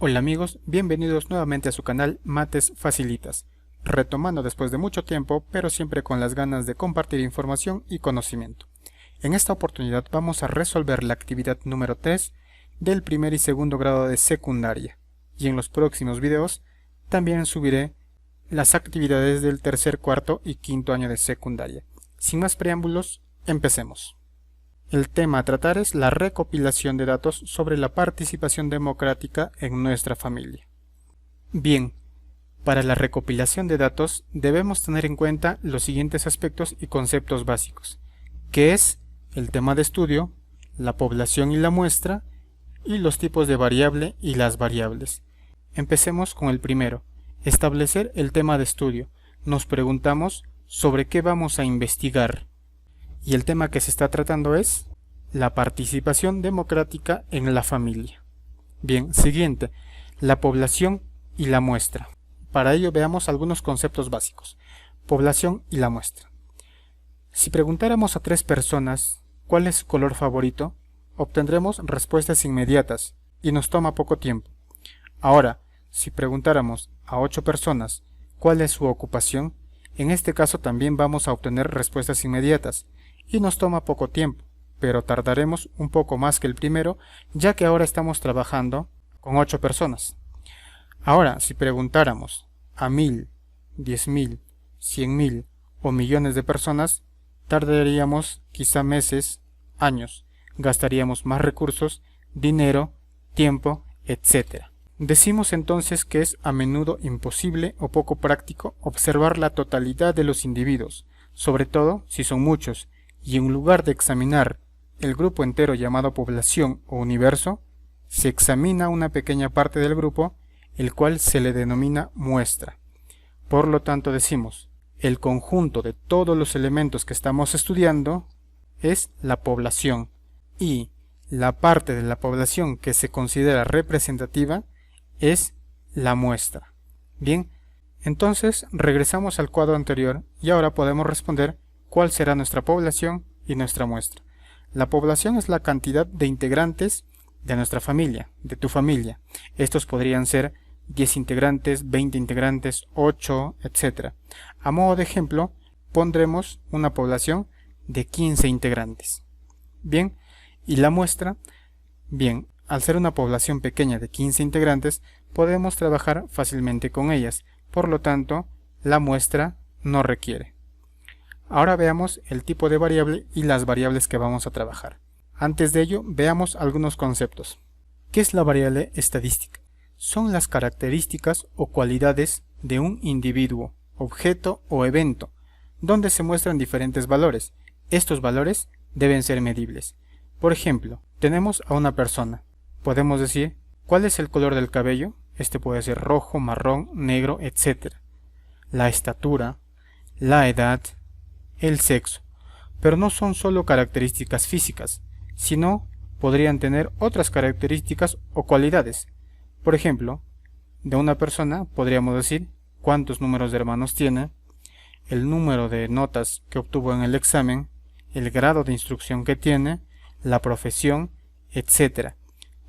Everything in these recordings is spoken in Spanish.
Hola amigos, bienvenidos nuevamente a su canal Mates Facilitas, retomando después de mucho tiempo, pero siempre con las ganas de compartir información y conocimiento. En esta oportunidad vamos a resolver la actividad número 3 del primer y segundo grado de secundaria, y en los próximos videos también subiré las actividades del tercer, cuarto y quinto año de secundaria. Sin más preámbulos, empecemos. El tema a tratar es la recopilación de datos sobre la participación democrática en nuestra familia. Bien, para la recopilación de datos debemos tener en cuenta los siguientes aspectos y conceptos básicos, que es el tema de estudio, la población y la muestra, y los tipos de variable y las variables. Empecemos con el primero, establecer el tema de estudio. Nos preguntamos sobre qué vamos a investigar. Y el tema que se está tratando es la participación democrática en la familia. Bien, siguiente, la población y la muestra. Para ello veamos algunos conceptos básicos. Población y la muestra. Si preguntáramos a 3 personas cuál es su color favorito, obtendremos respuestas inmediatas y nos toma poco tiempo. Ahora, si preguntáramos a 8 personas cuál es su ocupación, en este caso también vamos a obtener respuestas inmediatas y nos toma poco tiempo, pero tardaremos un poco más que el primero, ya que ahora estamos trabajando con 8 personas. Ahora, si preguntáramos a 1000, 10.000, 100.000 o millones de personas, tardaríamos quizá meses, años, gastaríamos más recursos, dinero, tiempo, etc. Decimos entonces que es a menudo imposible o poco práctico observar la totalidad de los individuos, sobre todo si son muchos, y en lugar de examinar el grupo entero llamado población o universo, se examina una pequeña parte del grupo, el cual se le denomina muestra. Por lo tanto decimos, el conjunto de todos los elementos que estamos estudiando es la población, y la parte de la población que se considera representativa es la muestra. Bien, entonces regresamos al cuadro anterior y ahora podemos responder cuál será nuestra población y nuestra muestra. La población es la cantidad de integrantes de nuestra familia, de tu familia. Estos podrían ser 10 integrantes, 20 integrantes, 8, etc. A modo de ejemplo, pondremos una población de 15 integrantes. Bien, y la muestra, bien, al ser una población pequeña de 15 integrantes, podemos trabajar fácilmente con ellas, por lo tanto, la muestra no requiere. Ahora veamos el tipo de variable y las variables que vamos a trabajar. Antes de ello, veamos algunos conceptos. ¿Qué es la variable estadística? Son las características o cualidades de un individuo, objeto o evento, donde se muestran diferentes valores. Estos valores deben ser medibles. Por ejemplo, tenemos a una persona. Podemos decir, ¿cuál es el color del cabello? Este puede ser rojo, marrón, negro, etc. La estatura, la edad, el sexo, pero no son solo características físicas, sino podrían tener otras características o cualidades. Por ejemplo, de una persona podríamos decir cuántos números de hermanos tiene, el número de notas que obtuvo en el examen, el grado de instrucción que tiene, la profesión, etc.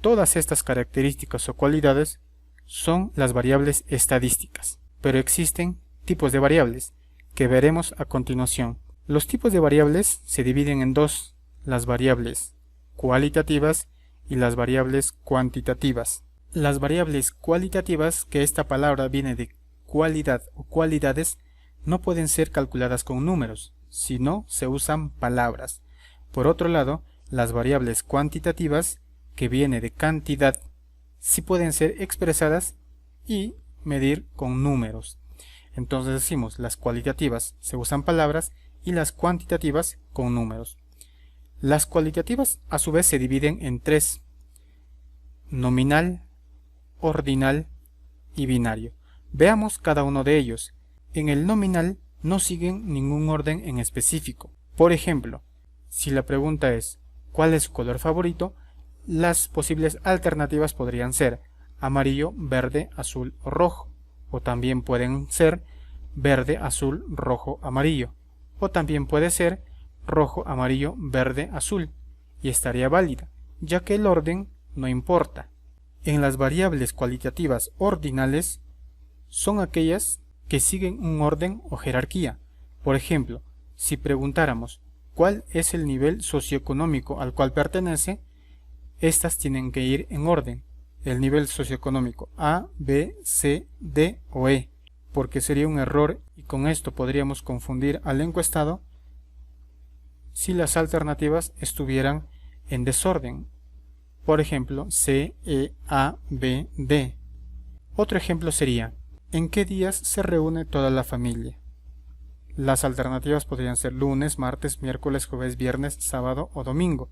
Todas estas características o cualidades son las variables estadísticas, pero existen tipos de variables que veremos a continuación. Los tipos de variables se dividen en dos, las variables cualitativas y las variables cuantitativas. Las variables cualitativas, que esta palabra viene de cualidad o cualidades, no pueden ser calculadas con números, sino se usan palabras. Por otro lado, las variables cuantitativas, que viene de cantidad, sí pueden ser expresadas y medir con números. Entonces decimos, las cualitativas se usan palabras y las cuantitativas con números. Las cualitativas a su vez se dividen en 3, nominal, ordinal y binario. Veamos cada uno de ellos. En el nominal no siguen ningún orden en específico. Por ejemplo, si la pregunta es ¿cuál es su color favorito?, las posibles alternativas podrían ser amarillo, verde, azul o rojo, o también pueden ser verde, azul, rojo, amarillo, o también puede ser rojo, amarillo, verde, azul, y estaría válida, ya que el orden no importa. En las variables cualitativas ordinales son aquellas que siguen un orden o jerarquía. Por ejemplo, si preguntáramos ¿cuál es el nivel socioeconómico al cual pertenece?, estas tienen que ir en orden. El nivel socioeconómico A, B, C, D o E, porque sería un error y con esto podríamos confundir al encuestado si las alternativas estuvieran en desorden. Por ejemplo, C, E, A, B, D. Otro ejemplo sería, ¿en qué días se reúne toda la familia? Las alternativas podrían ser lunes, martes, miércoles, jueves, viernes, sábado o domingo.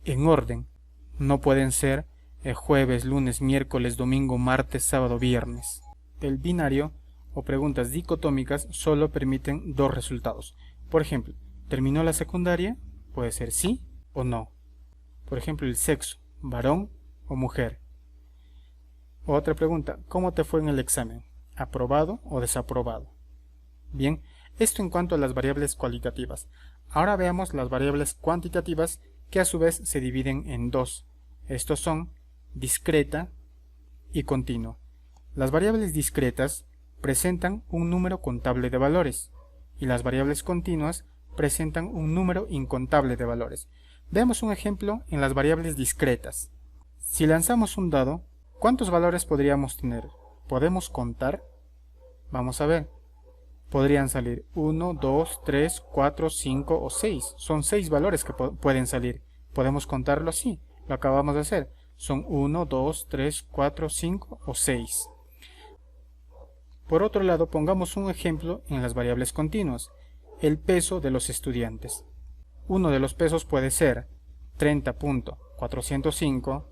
En orden. No pueden ser jueves, lunes, miércoles, domingo, martes, sábado, viernes. El binario o preguntas dicotómicas solo permiten dos resultados. Por ejemplo, ¿terminó la secundaria? Puede ser sí o no. Por ejemplo, el sexo, varón o mujer. Otra pregunta, ¿cómo te fue en el examen? ¿Aprobado o desaprobado? Bien, esto en cuanto a las variables cualitativas. Ahora veamos las variables cuantitativas, que a su vez se dividen en dos. Estos son discreta y continua. Las variables discretas presentan un número contable de valores y las variables continuas presentan un número incontable de valores. Veamos un ejemplo en las variables discretas. Si lanzamos un dado, ¿cuántos valores podríamos tener? ¿Podemos contar? Vamos a ver. Podrían salir 1, 2, 3, 4, 5 o 6. Son 6 valores que pueden salir. ¿Podemos contarlo así? Lo acabamos de hacer. Son 1, 2, 3, 4, 5 o 6. Por otro lado, pongamos un ejemplo en las variables continuas. El peso de los estudiantes. Uno de los pesos puede ser 30.405,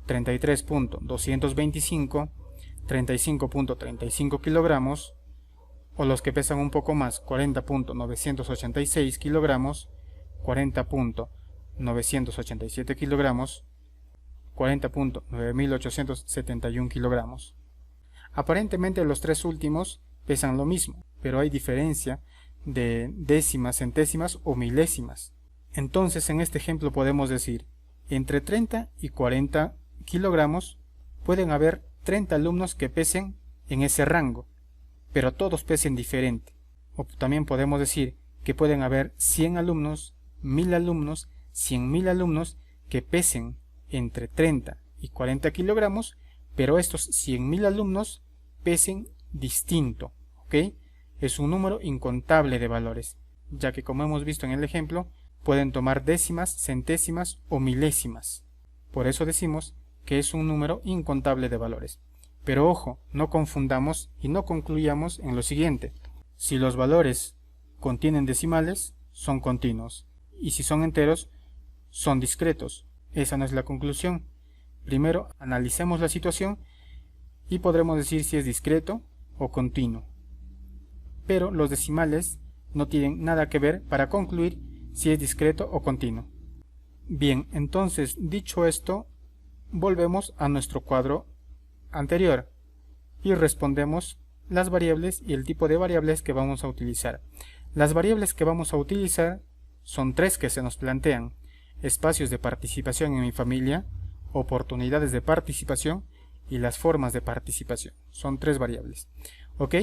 33.225, 35.35 kilogramos, o los que pesan un poco más, 40.986 kilogramos, 40.987 kilogramos, 40.9871 kilogramos. Aparentemente los tres últimos pesan lo mismo, pero hay diferencia de décimas, centésimas o milésimas. Entonces en este ejemplo podemos decir, entre 30 y 40 kilogramos pueden haber 30 alumnos que pesen en ese rango, pero todos pesen diferente. O también podemos decir que pueden haber 100 alumnos, 1000 alumnos, 100.000 alumnos que pesen entre 30 y 40 kilogramos, pero estos 100.000 alumnos pesen distinto, ¿ok? Es un número incontable de valores, ya que como hemos visto en el ejemplo, pueden tomar décimas, centésimas o milésimas. Por eso decimos que es un número incontable de valores. Pero ojo, no confundamos y no concluyamos en lo siguiente. Si los valores contienen decimales, son continuos, y si son enteros, son discretos. Esa no es la conclusión. Primero analicemos la situación y podremos decir si es discreto o continuo. Pero los decimales no tienen nada que ver para concluir si es discreto o continuo. Bien, entonces, dicho esto, volvemos a nuestro cuadro anterior y respondemos las variables y el tipo de variables que vamos a utilizar. Las variables que vamos a utilizar son tres que se nos plantean: espacios de participación en mi familia, oportunidades de participación y las formas de participación. Son tres variables. ¿Ok?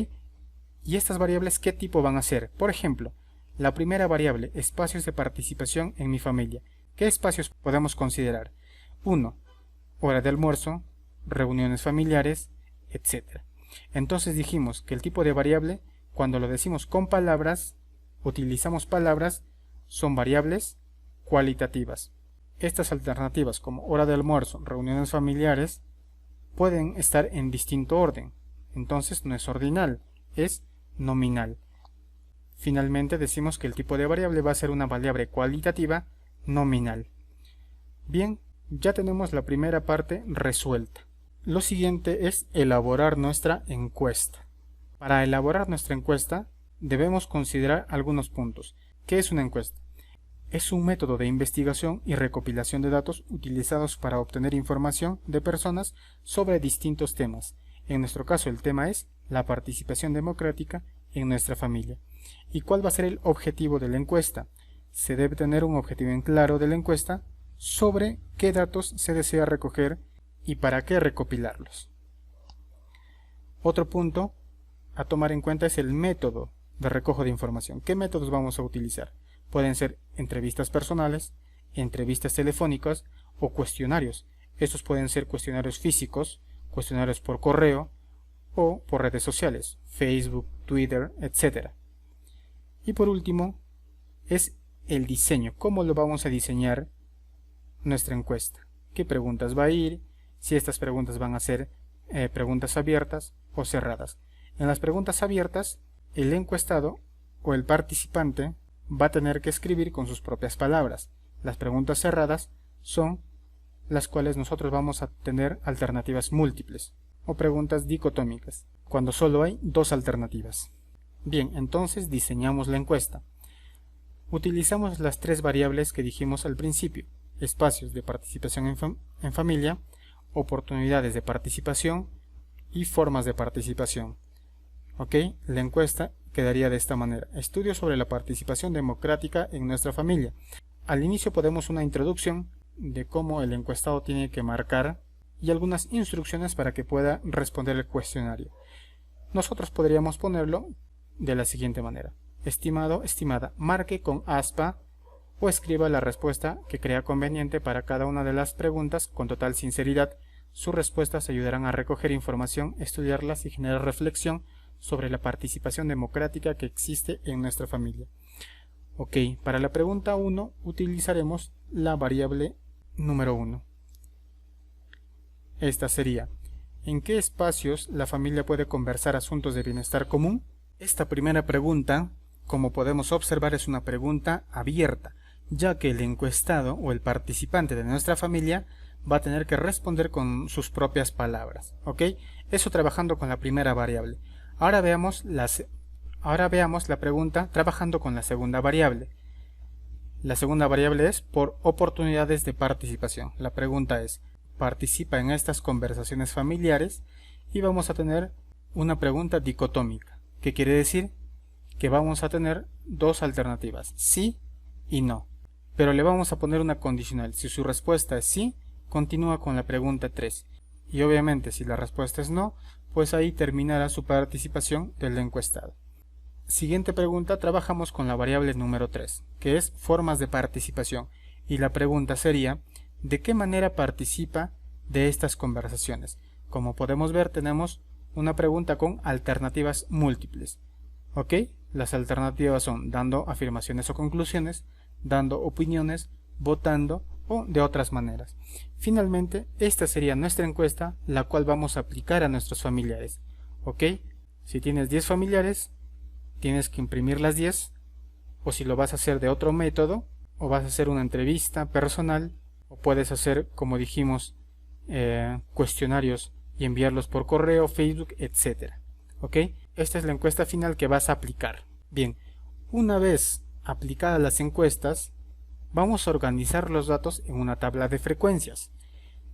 ¿Y estas variables qué tipo van a ser? Por ejemplo, la primera variable, espacios de participación en mi familia. ¿Qué espacios podemos considerar? 1. Hora de almuerzo, reuniones familiares, etc. Entonces dijimos que el tipo de variable, cuando lo decimos con palabras, utilizamos palabras, son variables cualitativas. Estas alternativas como hora de almuerzo, reuniones familiares, pueden estar en distinto orden. Entonces no es ordinal, es nominal. Finalmente decimos que el tipo de variable va a ser una variable cualitativa nominal. Bien, ya tenemos la primera parte resuelta. Lo siguiente es elaborar nuestra encuesta. Para elaborar nuestra encuesta debemos considerar algunos puntos. ¿Qué es una encuesta? Es un método de investigación y recopilación de datos utilizados para obtener información de personas sobre distintos temas. En nuestro caso el tema es la participación democrática en nuestra familia. ¿Y cuál va a ser el objetivo de la encuesta? Se debe tener un objetivo en claro de la encuesta sobre qué datos se desea recoger y para qué recopilarlos. Otro punto a tomar en cuenta es el método de recojo de información. ¿Qué métodos vamos a utilizar? Pueden ser entrevistas personales, entrevistas telefónicas o cuestionarios. Estos pueden ser cuestionarios físicos, cuestionarios por correo o por redes sociales, Facebook, Twitter, etc. Y por último es el diseño. ¿Cómo lo vamos a diseñar nuestra encuesta? ¿Qué preguntas va a ir? Si estas preguntas van a ser preguntas abiertas o cerradas. En las preguntas abiertas, el encuestado o el participante va a tener que escribir con sus propias palabras. Las preguntas cerradas son las cuales nosotros vamos a tener alternativas múltiples o preguntas dicotómicas, cuando solo hay dos alternativas. Bien, entonces diseñamos la encuesta. Utilizamos las tres variables que dijimos al principio: espacios de participación en familia, oportunidades de participación y formas de participación. Ok, la encuesta quedaría de esta manera: estudio sobre la participación democrática en nuestra familia. Al inicio ponemos una introducción de cómo el encuestado tiene que marcar y algunas instrucciones para que pueda responder el cuestionario. Nosotros podríamos ponerlo de la siguiente manera: estimado, estimada, marque con aspa o escriba la respuesta que crea conveniente para cada una de las preguntas con total sinceridad. Sus respuestas ayudarán a recoger información, estudiarlas y generar reflexión sobre la participación democrática que existe en nuestra familia. Ok, para la pregunta 1 utilizaremos la variable número 1. Esta sería: ¿en qué espacios la familia puede conversar asuntos de bienestar común? Esta primera pregunta, como podemos observar, es una pregunta abierta, ya que el encuestado o el participante de nuestra familia va a tener que responder con sus propias palabras. ¿Ok? Eso trabajando con la primera variable. Ahora veamos la pregunta trabajando con la segunda variable. La segunda variable es por oportunidades de participación. La pregunta es: participa en estas conversaciones familiares, y vamos a tener una pregunta dicotómica. ¿Qué quiere decir? Que vamos a tener dos alternativas, sí y no. Pero le vamos a poner una condicional. Si su respuesta es sí, continúa con la pregunta 3. Y obviamente si la respuesta es no, pues ahí terminará su participación del encuestado. Siguiente pregunta, trabajamos con la variable número 3, que es formas de participación. Y la pregunta sería: ¿de qué manera participa de estas conversaciones? Como podemos ver, tenemos una pregunta con alternativas múltiples. ¿Ok? Las alternativas son dando afirmaciones o conclusiones, dando opiniones, votando o de otras maneras. Finalmente, esta sería nuestra encuesta, la cual vamos a aplicar a nuestros familiares. ¿Ok? Si tienes 10 familiares, tienes que imprimir las 10, o si lo vas a hacer de otro método, o vas a hacer una entrevista personal, o puedes hacer, como dijimos, cuestionarios y enviarlos por correo, Facebook, etc. ¿Ok? Esta es la encuesta final que vas a aplicar. Bien, una vez aplicadas las encuestas, vamos a organizar los datos en una tabla de frecuencias.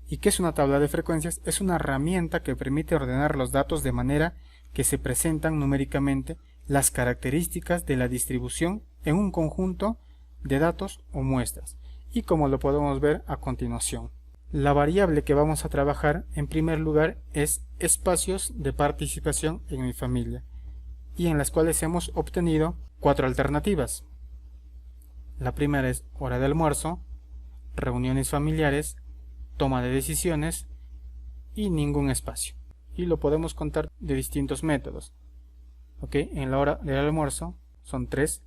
¿Y qué es una tabla de frecuencias? Es una herramienta que permite ordenar los datos de manera que se presentan numéricamente las características de la distribución en un conjunto de datos o muestras, y como lo podemos ver a continuación. La variable que vamos a trabajar en primer lugar es espacios de participación en mi familia, y en las cuales hemos obtenido 4 alternativas. La primera es hora de almuerzo, reuniones familiares, toma de decisiones y ningún espacio. Y lo podemos contar de distintos métodos. ¿Ok? En la hora del almuerzo son 3.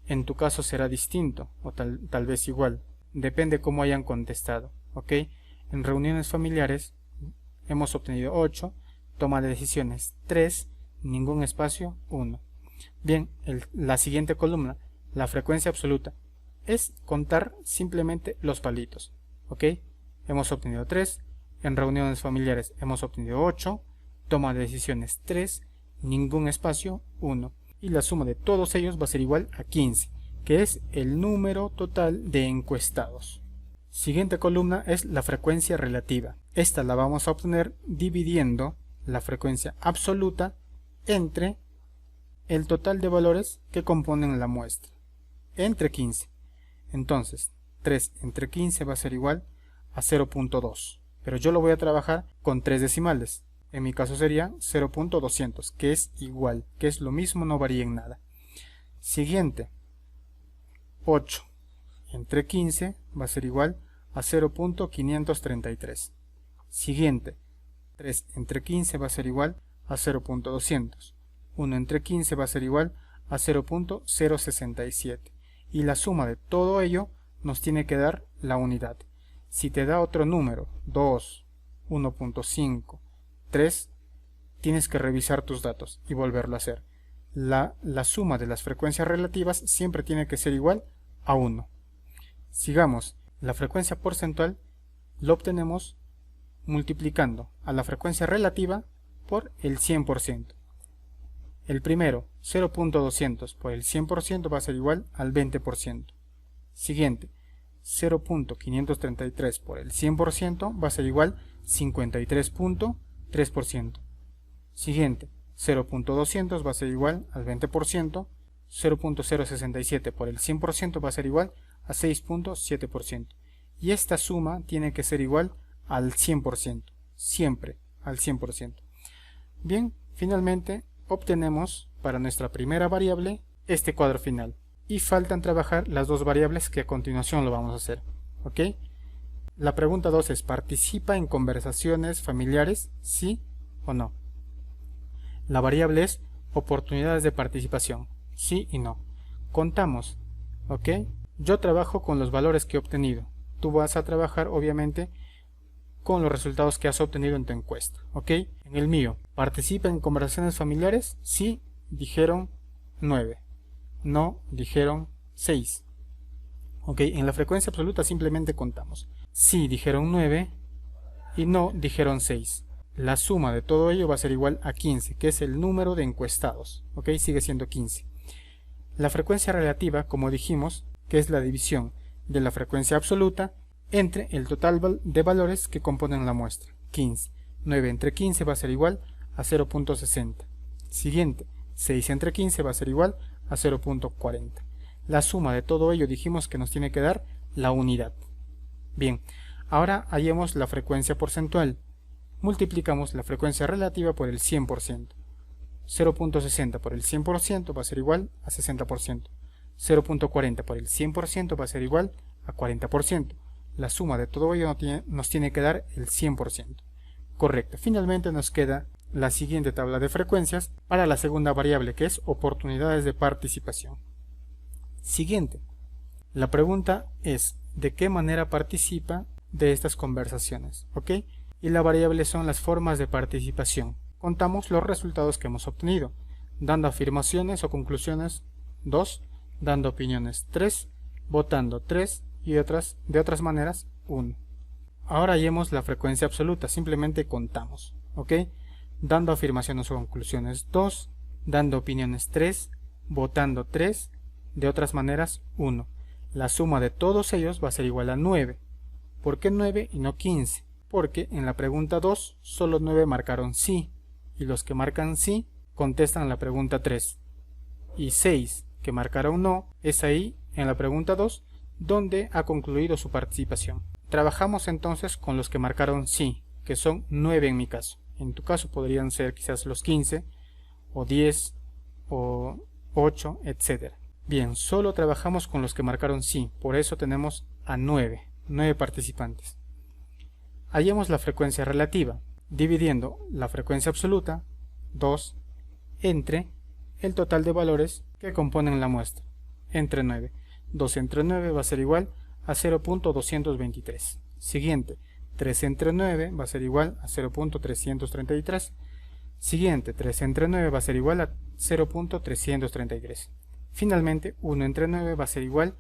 En tu caso será distinto o tal vez igual. Depende cómo hayan contestado. ¿Ok? En reuniones familiares hemos obtenido 8. Toma de decisiones 3. Ningún espacio 1. Bien, la siguiente columna, la frecuencia absoluta, es contar simplemente los palitos. ¿Ok? Hemos obtenido 3. En reuniones familiares hemos obtenido 8. Toma de decisiones 3. Ningún espacio 1. Y la suma de todos ellos va a ser igual a 15, que es el número total de encuestados. Siguiente columna es la frecuencia relativa. Esta la vamos a obtener dividiendo la frecuencia absoluta entre el total de valores que componen la muestra, entre 15. Entonces, 3 entre 15 va a ser igual a 0.2. pero yo lo voy a trabajar con 3 decimales. En mi caso sería 0.200, que es igual, que es lo mismo, no varía en nada. Siguiente, 8 entre 15 va a ser igual a 0.533. Siguiente, 3 entre 15 va a ser igual a 0.200. 1 entre 15 va a ser igual a 0.067. Y la suma de todo ello nos tiene que dar la unidad. Si te da otro número, 2, 1.5, 3, tienes que revisar tus datos y volverlo a hacer. La suma de las frecuencias relativas siempre tiene que ser igual a 1. Sigamos, la frecuencia porcentual lo obtenemos multiplicando a la frecuencia relativa por el 100%. El primero, 0.200 por el 100% va a ser igual al 20%. Siguiente, 0.533 por el 100% va a ser igual a 53.3%. Siguiente, 0.200 va a ser igual al 20%. 0.067 por el 100% va a ser igual a 6.7%. Y esta suma tiene que ser igual al 100%. Siempre al 100%. Bien, finalmente obtenemos para nuestra primera variable este cuadro final. Y faltan trabajar las dos variables que a continuación lo vamos a hacer. ¿Ok? La pregunta 2 es: ¿participa en conversaciones familiares? ¿Sí o no? La variable es oportunidades de participación. Sí y no. Contamos. ¿Ok? Yo trabajo con los valores que he obtenido. Tú vas a trabajar obviamente con los resultados que has obtenido en tu encuesta. ¿Ok? En el mío, ¿participa en conversaciones familiares? Sí, dijeron 9. No, dijeron 6. Ok, en la frecuencia absoluta simplemente contamos. Sí, dijeron 9 y no, dijeron 6. La suma de todo ello va a ser igual a 15, que es el número de encuestados. Ok, sigue siendo 15. La frecuencia relativa, como dijimos, que es la división de la frecuencia absoluta entre el total de valores que componen la muestra. 15. 9 entre 15 va a ser igual a 0.60. Siguiente, 6 entre 15 va a ser igual a 0.40. La suma de todo ello dijimos que nos tiene que dar la unidad. Bien, ahora hallemos la frecuencia porcentual. Multiplicamos la frecuencia relativa por el 100%. 0.60 por el 100% va a ser igual a 60%. 0.40 por el 100% va a ser igual a 40%. La suma de todo ello nos tiene que dar el 100%. Correcto. Finalmente nos queda la siguiente tabla de frecuencias para la segunda variable, que es oportunidades de participación. Siguiente. La pregunta es: ¿de qué manera participa de estas conversaciones? ¿Ok? Y la variable son las formas de participación. Contamos los resultados que hemos obtenido, dando afirmaciones o conclusiones 2, dando opiniones 3, votando 3 y de otras maneras 1. Ahora hallemos la frecuencia absoluta, simplemente contamos, ¿ok? Dando afirmaciones o conclusiones 2, dando opiniones 3, votando 3, de otras maneras 1. La suma de todos ellos va a ser igual a 9. ¿Por qué 9 y no 15? Porque en la pregunta 2 solo 9 marcaron sí, y los que marcan sí contestan la pregunta 3. Y 6 que marcaron no es ahí en la pregunta 2 donde ha concluido su participación. Trabajamos entonces con los que marcaron sí, que son 9 en mi caso. En tu caso podrían ser quizás los 15 o 10 o 8, etc. Bien, solo trabajamos con los que marcaron sí, por eso tenemos a 9 participantes. Hallemos la frecuencia relativa, dividiendo la frecuencia absoluta, 2, entre el total de valores que componen la muestra, entre 9. 2 entre 9 va a ser igual a 0.223. Siguiente, 3 entre 9 va a ser igual a 0.333. Siguiente, 3 entre 9 va a ser igual a 0.333. Finalmente, 1 entre 9 va a ser igual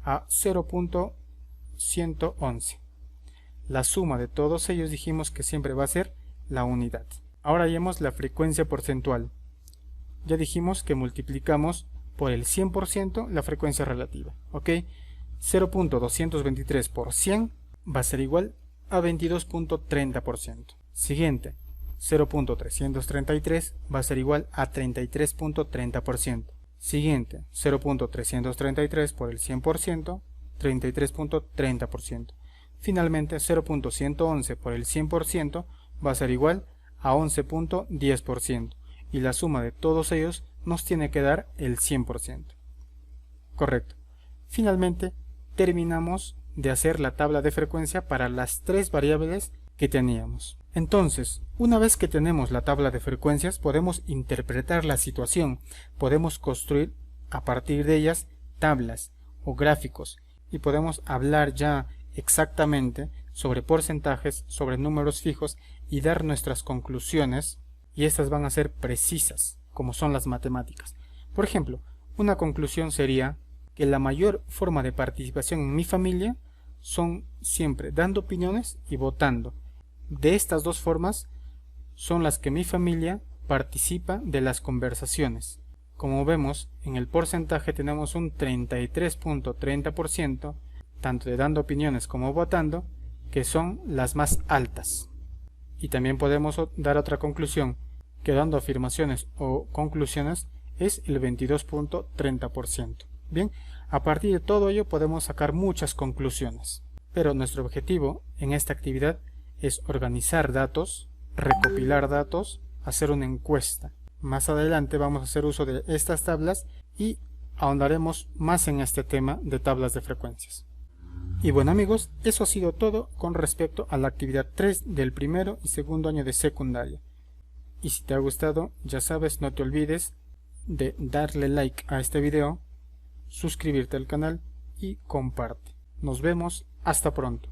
a 0.111. La suma de todos ellos dijimos que siempre va a ser la unidad. Ahora hallemos la frecuencia porcentual. Ya dijimos que multiplicamos por el 100% la frecuencia relativa. ¿Ok? 0.223 por 100 va a ser igual a 22.30%. Siguiente, 0.333 va a ser igual a 33.30%. Siguiente, 0.333 por el 100%, 33.30%. Finalmente 0.111 por el 100% va a ser igual a 11.10% y la suma de todos ellos nos tiene que dar el 100%. Correcto. Finalmente terminamos de hacer la tabla de frecuencia para las tres variables que teníamos. Entonces, una vez que tenemos la tabla de frecuencias, podemos interpretar la situación, podemos construir a partir de ellas tablas o gráficos y podemos hablar ya exactamente sobre porcentajes, sobre números fijos y dar nuestras conclusiones, y estas van a ser precisas, como son las matemáticas. Por ejemplo, una conclusión sería que la mayor forma de participación en mi familia son siempre dando opiniones y votando. De estas dos formas son las que mi familia participa de las conversaciones. Como vemos, en el porcentaje tenemos un 33.30%, tanto de dando opiniones como votando, que son las más altas. Y también podemos dar otra conclusión, que dando afirmaciones o conclusiones es el 22.30%. Bien, a partir de todo ello podemos sacar muchas conclusiones. Pero nuestro objetivo en esta actividad es organizar datos, recopilar datos, hacer una encuesta. Más adelante vamos a hacer uso de estas tablas y ahondaremos más en este tema de tablas de frecuencias. Y bueno amigos, eso ha sido todo con respecto a la actividad 3 del primero y segundo año de secundaria. Y si te ha gustado, ya sabes, no te olvides de darle like a este video, suscribirte al canal y comparte. Nos vemos, hasta pronto.